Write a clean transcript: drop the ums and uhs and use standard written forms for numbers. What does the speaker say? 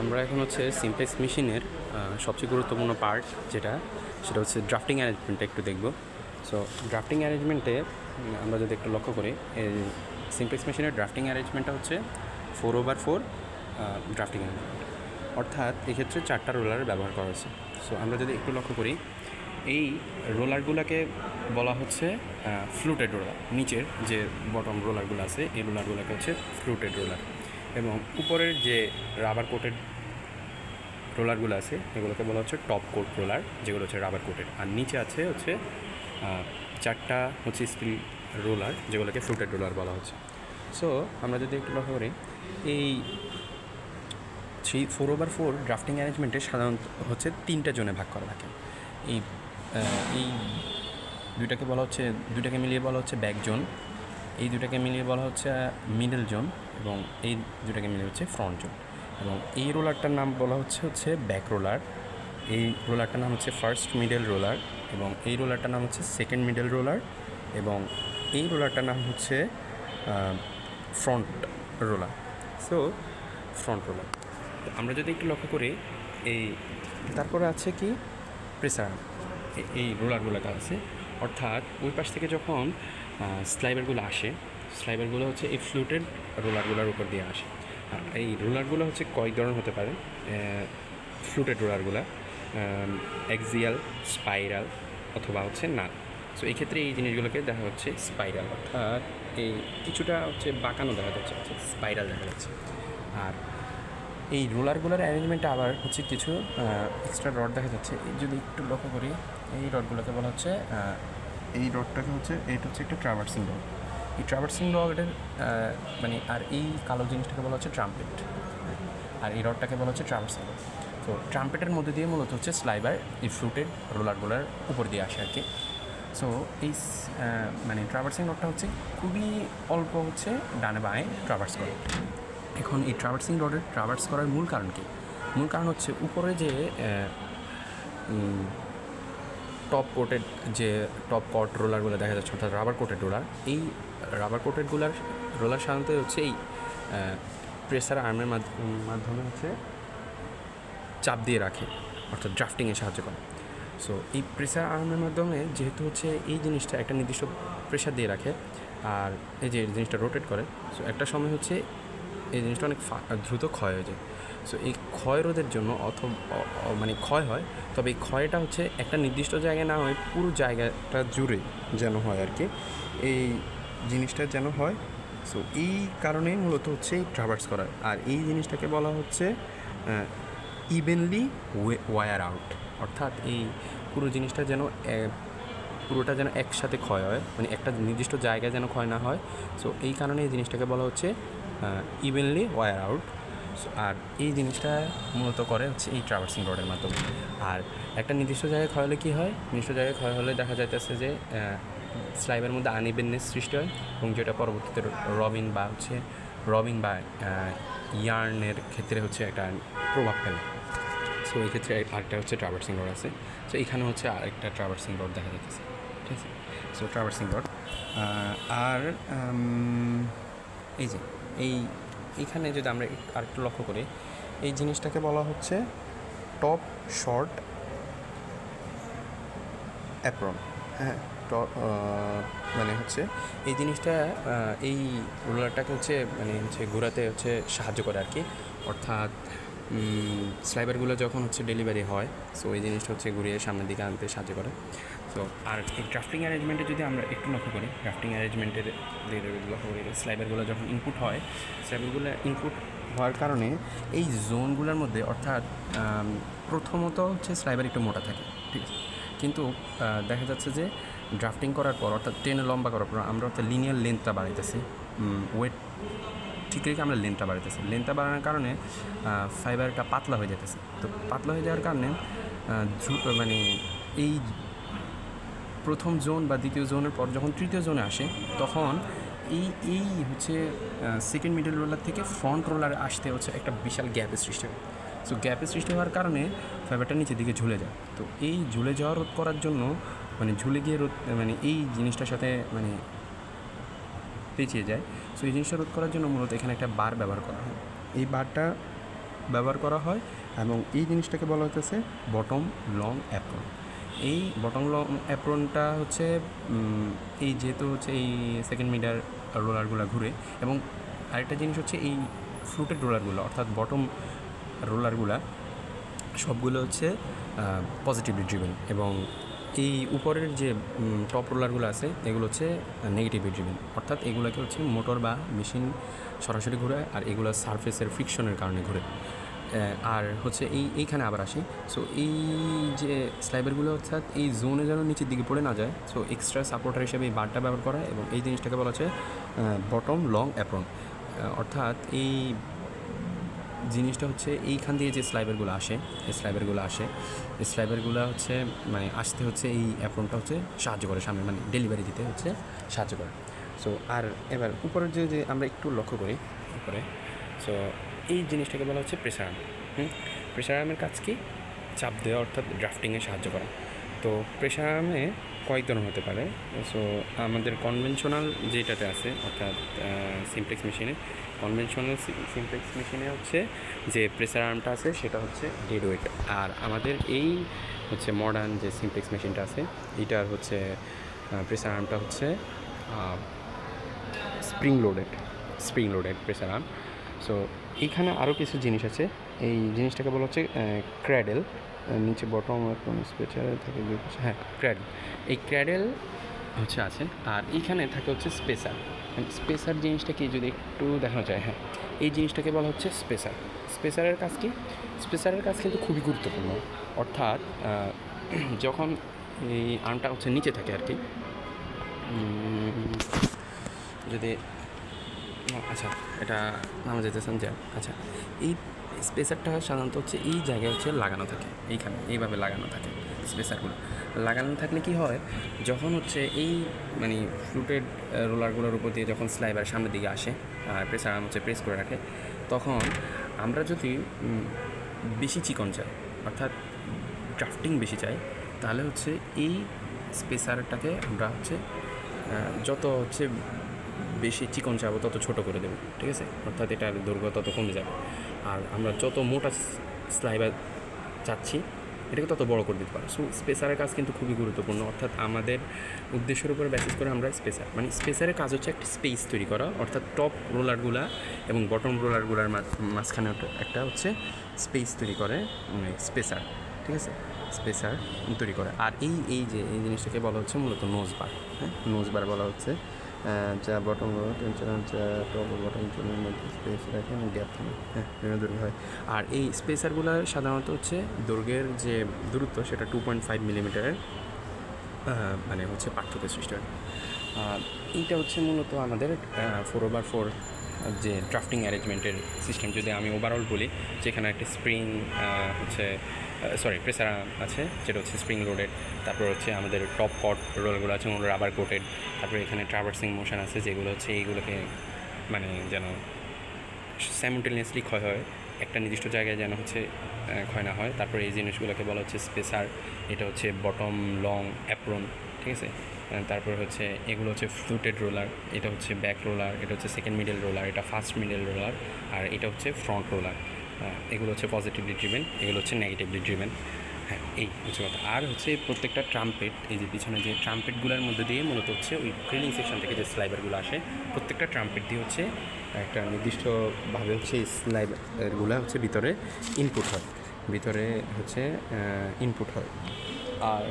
আমরা এখন হচ্ছে সিমপ্লেক্স মেশিনের সবচেয়ে গুরুত্বপূর্ণ পার্ট সেটা হচ্ছে ড্রাফটিং অ্যারেঞ্জমেন্টটা একটু দেখব। সো ড্রাফটিং অ্যারেঞ্জমেন্টে আমরা যদি একটু লক্ষ্য করি, এই সিমপ্লেক্স মেশিনের ড্রাফটিং অ্যারেঞ্জমেন্টটা হচ্ছে 4/4 ড্রাফটিং অ্যারেঞ্জমেন্ট, অর্থাৎ এক্ষেত্রে 4টা রোলার ব্যবহার করা হয়েছে। সো আমরা যদি একটু লক্ষ্য করি, এই রোলারগুলোকে বলা হচ্ছে ফ্লুটেড রোলার। নিচের যে বটম রোলারগুলো আছে এই রোলারগুলোকে হচ্ছে ফ্লুটেড রোলার, এবং উপরের যে রাবার কোটেড রোলারগুলো আছে এগুলোকে বলা হচ্ছে টপ কোট রোলার, যেগুলো হচ্ছে রাবার কোটেড। আর নিচে আছে হচ্ছে 4টা হচ্ছে স্টিল রোলার, যেগুলোকে ফ্লুটেড রোলার বলা হচ্ছে। সো আমরা যদি একটু লক্ষ্য করি, এই 4/4 ড্রাফটিং অ্যারেঞ্জমেন্টে সাধারণত হচ্ছে 3টা জোনে ভাগ করা থাকে। এই এই দুইটাকে মিলিয়ে বলা হচ্ছে ব্যাক জোন, এই দুটাকে মিলিয়ে বলা হচ্ছে মিডল জোন, এবং এই দুটাকে মিলিয়ে হচ্ছে ফ্রন্ট জোন। এবং এই রোলারটার নাম বলা হচ্ছে ব্যাক রোলার, এই রোলারটার নাম হচ্ছে ফার্স্ট মিডল রোলার, এবং এই রোলারটার নাম হচ্ছে সেকেন্ড মিডল রোলার, এবং এই রোলারটার নাম হচ্ছে front roller. So front roller আমরা যদি একটু লক্ষ্য করি, এই তারপরে আছে কি প্রেসার, এই রোলারগুলোটা আছে, অর্থাৎ ওই পাশ থেকে যখন স্লাইবারগুলো আসে, স্লাইবারগুলো হচ্ছে এই ফ্লুটেড রোলারগুলোর উপর দিয়ে আসে। আর এই রোলারগুলো হচ্ছে কয়েক ধরনের হতে পারে। ফ্লুটেড রোলারগুলো এক্সিয়াল, স্পাইরাল অথবা হচ্ছে নাল। সো এই ক্ষেত্রে এই জিনিসগুলোকে দেখা হচ্ছে স্পাইরাল, অর্থাৎ এই কিছুটা হচ্ছে বাঁকানো দেখা যাচ্ছে, স্পাইরাল দেখা যাচ্ছে। আর এই রোলারগুলোর অ্যারেঞ্জমেন্টে আবার হচ্ছে কিছু এক্সট্রা রড দেখা যাচ্ছে। এই যদি একটু লক্ষ্য করি, এই রডগুলোকে বলা হচ্ছে এই রডটাকে হচ্ছে এটা হচ্ছে একটা ট্রাভার্সিং রড। এই ট্রাভার্সিং রডের মানে আর এই কালো জিনিসটাকে বলা হচ্ছে ট্রাম্পেট, আর এই রডটাকে বলা হচ্ছে ট্রাভার্সিং রড। তো ট্রাম্পেটের মধ্যে দিয়ে মূলত হচ্ছে স্লাইবার এই ফ্লুটেড রোলারগুলোর উপর দিয়ে আসে আর কি। সো এই মানে ট্রাভার্সিং রডটা হচ্ছে খুবই অল্প হচ্ছে ডানে বাঁয়ে ট্রাভার্স করে। এখন এই ট্রাভার্সিং রডের ট্রাভার্স করার মূল কারণ কি? মূল কারণ হচ্ছে উপরে যে টপ কোটেড যে টপ কট রোলারগুলো দেখা যাচ্ছে, অর্থাৎ রাবার কোটেড রোলার, এই রাবার কোটেডগুলার রোলার সাধারণত হচ্ছে এই প্রেসার আর্মের মাধ্যমে হচ্ছে চাপ দিয়ে রাখে, অর্থাৎ ড্রাফটিংয়ে সাহায্য করে। সো এই প্রেসার আর্মের মাধ্যমে যেহেতু হচ্ছে এই জিনিসটা একটা নির্দিষ্ট প্রেসার দিয়ে রাখে, আর এই যে জিনিসটা রোটেট করে, সো একটা সময় হচ্ছে এই জিনিসটা অনেক দ্রুত ক্ষয় হয়ে যায়। সো এই ক্ষয় রোধের জন্য মানে ক্ষয় হয়, তবে এই ক্ষয়টা হচ্ছে একটা নির্দিষ্ট জায়গায় না হয় পুরো জায়গাটা জুড়ে যেন হয় আর কি, এই জিনিসটা যেন হয়। সো এই কারণেই মূলত হচ্ছে এই ট্রাভার্স করার। আর এই জিনিসটাকে বলা হচ্ছে ইভেনলি ওয়ার আউট, অর্থাৎ এই পুরো জিনিসটা যেন পুরোটা যেন একসাথে ক্ষয় হয়, মানে একটা নির্দিষ্ট জায়গায় যেন ক্ষয় না হয়। সো এই কারণে এই জিনিসটাকে বলা হচ্ছে ইভেনলি ওয়ার আউট। আর এই জিনিসটা মূলত করে হচ্ছে এই ট্রাভার্সিং রডের মাধ্যমে। আর একটা নির্দিষ্ট জায়গায় ক্ষয় হলে কী হয়, নির্দিষ্ট জায়গায় ক্ষয় হলে দেখা যাইতেছে যে স্লাইবের মধ্যে আনইভেননেস সৃষ্টি হয়, এবং যেটা পরবর্তীতে রবিং বা ইয়ার্নের ক্ষেত্রে হচ্ছে একটা প্রভাব ফেলে। সো এই ক্ষেত্রে আরেকটা হচ্ছে ট্রাভার্সিং রড আছে। সো এখানে হচ্ছে আরেকটা ট্রাভার্সিং রড দেখা যাচ্ছে, ঠিক আছে। সো ট্রাভার্সিং রড আর এই যে এইখানে যদি আমরা আরেকটু লক্ষ্য করি, এই জিনিসটাকে বলা হচ্ছে টপ শর্ট অ্যাপ্রন। হ্যাঁ, মানে হচ্ছে এই জিনিসটা এই রোলারটাকে হচ্ছে মানে হচ্ছে ঘোরাতে হচ্ছে সাহায্য করে আর কি, অর্থাৎ স্লাইবারগুলো যখন হচ্ছে ডেলিভারি হয়, সো এই জিনিসটা হচ্ছে ঘুরিয়ে সামনের দিকে আনতে সাহায্য করে। সো আর এই ড্রাফটিং অ্যারেঞ্জমেন্টে যদি আমরা একটু লক্ষ্য করি, ড্রাফটিং অ্যারেঞ্জমেন্টের লক্ষ্য করি, স্লাইবারগুলো যখন ইনপুট হয়, স্লাইবারগুলো ইনপুট হওয়ার কারণে এই জোনগুলোর মধ্যে, অর্থাৎ প্রথমত হচ্ছে স্লাইবার একটু মোটা থাকে, ঠিক আছে, কিন্তু দেখা যাচ্ছে যে ড্রাফটিং করার পর, অর্থাৎ টেনে লম্বা করার পর আমরা অর্থাৎ লিনিয়ার লেন্থটা বাড়াইতেছি, ওয়েট ঠিক রেখে আমরা লেন্থটা বাড়ানোর কারণে ফাইবারটা পাতলা হয়ে যেতেছে। তো পাতলা হয়ে যাওয়ার কারণে মানে এই প্রথম জোন বা দ্বিতীয় জোনের পর যখন তৃতীয় জোনে আসে, তখন এই হচ্ছে সেকেন্ড মিডল রোলার থেকে ফ্রন্ট রোলার আসতে হচ্ছে একটা বিশাল গ্যাপের সৃষ্টি হয়। সো গ্যাপের সৃষ্টি হওয়ার কারণে ফাইবারটা নিচের দিকে ঝুলে যায়। তো এই ঝুলে যাওয়া রোধ করার জন্য, মানে ঝুলে গিয়ে মানে এই জিনিসটার সাথে মানে পেঁচিয়ে যায়। সো এই জিনিসটা রোধ করার জন্য মূলত এখানে একটা বার ব্যবহার করা হয়। এই বারটা ব্যবহার করা হয় এবং এই জিনিসটাকে বলা হচ্ছে বটম লং অ্যাপ্রন। এই বটম লং অ্যাপ্রনটা হচ্ছে এই যেহেতু হচ্ছে এই সেকেন্ড মিটার রোলারগুলো ঘুরে, এবং আরেকটা জিনিস হচ্ছে এই ফ্লুটেড রোলারগুলো অর্থাৎ বটম রোলারগুলা সবগুলো হচ্ছে পজিটিভলি ড্রিভেন, এবং এই উপরের যে টপ রোলারগুলো আছে এগুলো হচ্ছে নেগেটিভলি ড্রিভেন, অর্থাৎ এগুলোকে হচ্ছে মোটর বা মেশিন সরাসরি ঘুরে, আর এগুলো সারফেসের ফ্রিকশনের কারণে ঘুরে। আর হচ্ছে এইখানে আবার আসি। সো এই যে স্লাইবারগুলো অর্থাৎ এই জোনে যেন নিচের দিকে পড়ে না যায়, সো এক্সট্রা সাপোর্টার হিসেবে এই বারটা ব্যবহার করা, এবং এই জিনিসটাকে বলা হচ্ছে বটম লং অ্যাপ্রন। অর্থাৎ এই জিনিসটা হচ্ছে এইখান দিয়ে যে স্লাইবারগুলো আসে, এই স্লাইবারগুলো হচ্ছে মানে আসতে হচ্ছে এই অ্যাপ্রনটা হচ্ছে সাহায্য করে সামনে, মানে ডেলিভারি দিতে হচ্ছে সাহায্য করে। সো আর এবার উপরের যে আমরা একটু লক্ষ্য করি উপরে, সো এই জিনিসটাকে বলা হচ্ছে প্রেসার আর্ম। প্রেসার আর্মের কাজ কি? চাপ দেওয়া, অর্থাৎ ড্রাফটিংয়ে সাহায্য করা। তো প্রেসার আর্মে কয়েক ধরনের হতে পারে। সো আমাদের কনভেনশনাল যেটাতে আছে অর্থাৎ সিমপ্লেক্স মেশিনে, সিমপ্লেক্স মেশিনে হচ্ছে যে প্রেসার আর্মটা আছে সেটা হচ্ছে ডেড ওয়েট। আর আমাদের এই হচ্ছে মডার্ন যে সিমপ্লেক্স মেশিনটা আছে এইটার হচ্ছে প্রেসার আর্মটা হচ্ছে spring loaded pressure arm. So এইখানে আরও কিছু জিনিস আছে। এই জিনিসটাকে বলা হচ্ছে ক্র্যাডেল। নিচে বটম স্পেচারে থাকে হ্যাঁ ক্র্যাডেল। এই ক্র্যাডেল হচ্ছে আছে, আর এইখানে থাকে হচ্ছে স্পেসার জিনিসটা কি যদি একটু দেখানো যায়, হ্যাঁ এই জিনিসটাকে বলা হচ্ছে স্পেসারের কাজ কি? স্পেসারের কাজ কিন্তু খুবই গুরুত্বপূর্ণ। অর্থাৎ যখন এই আর্মটা হচ্ছে নিচে থাকে আর কি, যদি আচ্ছা এটা নামা যেতেছেন যে আচ্ছা এই স্পেসারটা সাধারণত হচ্ছে এই জায়গায় হচ্ছে লাগানো থাকে, এইখানে এইভাবে লাগানো থাকে। স্পেসারগুলো লাগানো থাকলে কি হয়, যখন হচ্ছে এই মানে ফ্লুটেড রোলারগুলোর উপর দিয়ে যখন স্লাইবার সামনের দিকে আসে আর প্রেসার আর্ম হচ্ছে প্রেস করে রাখে, তখন আমরা যদি বেশি চিকন চাই অর্থাৎ ড্রাফটিং বেশি চাই, তাহলে হচ্ছে এই স্পেসারটাকে আমরা হচ্ছে যত হচ্ছে বেশি চিকন চাবো তত ছোটো করে দেবো, ঠিক আছে? অর্থাৎ এটার দৈর্ঘ্য তত কমে যাবে। আর আমরা যত মোটা স্লাইবার চাচ্ছি এটাকে তত বড় করে দিতে পারবো। সো স্পেসারের কাজ কিন্তু খুবই গুরুত্বপূর্ণ। অর্থাৎ আমাদের উদ্দেশ্যের উপরে বেসিস করে আমরা স্পেসারের কাজ হচ্ছে একটা স্পেস তৈরি করা, অর্থাৎ টপ রোলারগুলা এবং বটম রোলারগুলার মাঝখানে একটা হচ্ছে স্পেস তৈরি করে স্পেসার, ঠিক আছে? স্পেসার তৈরি করে। আর এই জিনিসটাকে বলা হচ্ছে মূলত নোজ বার বলা হচ্ছে, যা বটম যা টপ বটম জোনের মধ্যে স্পেস রাখে এবং গ্যাপ থাকে, বিভিন্ন দৈর্ঘ্য হয়। আর এই স্পেসারগুলো সাধারণত হচ্ছে দৈর্ঘ্যের যে দূরত্ব সেটা 2.5 মিলিমিটারের মানে হচ্ছে পার্থক্য সৃষ্টি হয়। এইটা হচ্ছে মূলত আমাদের 4/4 যে ড্রাফটিং অ্যারেঞ্জমেন্টের সিস্টেম। যদি আমি ওভারঅল বলি, যেখানে একটা স্প্রিং হচ্ছে প্রেসার আছে যেটা হচ্ছে স্প্রিং লোডেড, তারপর হচ্ছে আমাদের টপ কট রোলগুলো আছে ওগুলো রাবার কোটেড, তারপরে এখানে ট্রাভার্সিং মোশন আছে যেগুলো হচ্ছে এইগুলোকে মানে যেন সাইমultaneously ক্ষয় হয়, একটা নির্দিষ্ট জায়গায় যেন হচ্ছে ক্ষয় না হয়। তারপরে এই জিনিসগুলোকে বলা হচ্ছে স্পেসার। এটা হচ্ছে বটম লং অ্যাপ্রন, ঠিক আছে? তারপর হচ্ছে এগুলো হচ্ছে ফ্লুটেড রোলার, এটা হচ্ছে ব্যাক রোলার, এটা হচ্ছে সেকেন্ড মিডল রোলার, এটা ফার্স্ট মিডল রোলার, আর এটা হচ্ছে ফ্রন্ট রোলার। এগুলো হচ্ছে পজিটিভলি ড্রিভেন, এগুলো হচ্ছে নেগেটিভলি ড্রিভেন। হ্যাঁ এই হচ্ছে কথা। আর হচ্ছে প্রত্যেকটা ট্রাম্পেট, এই যে পিছনে যে ট্রাম্পেটগুলোর মধ্যে দিয়ে মূলত হচ্ছে ওই ড্রিলিং সেকশন থেকে যে স্লাইবারগুলো আসে, প্রত্যেকটা ট্রাম্পেট দিয়ে হচ্ছে একটা নির্দিষ্টভাবে হচ্ছে এই স্লাইবারগুলো হচ্ছে ভিতরে ইনপুট হয়। আর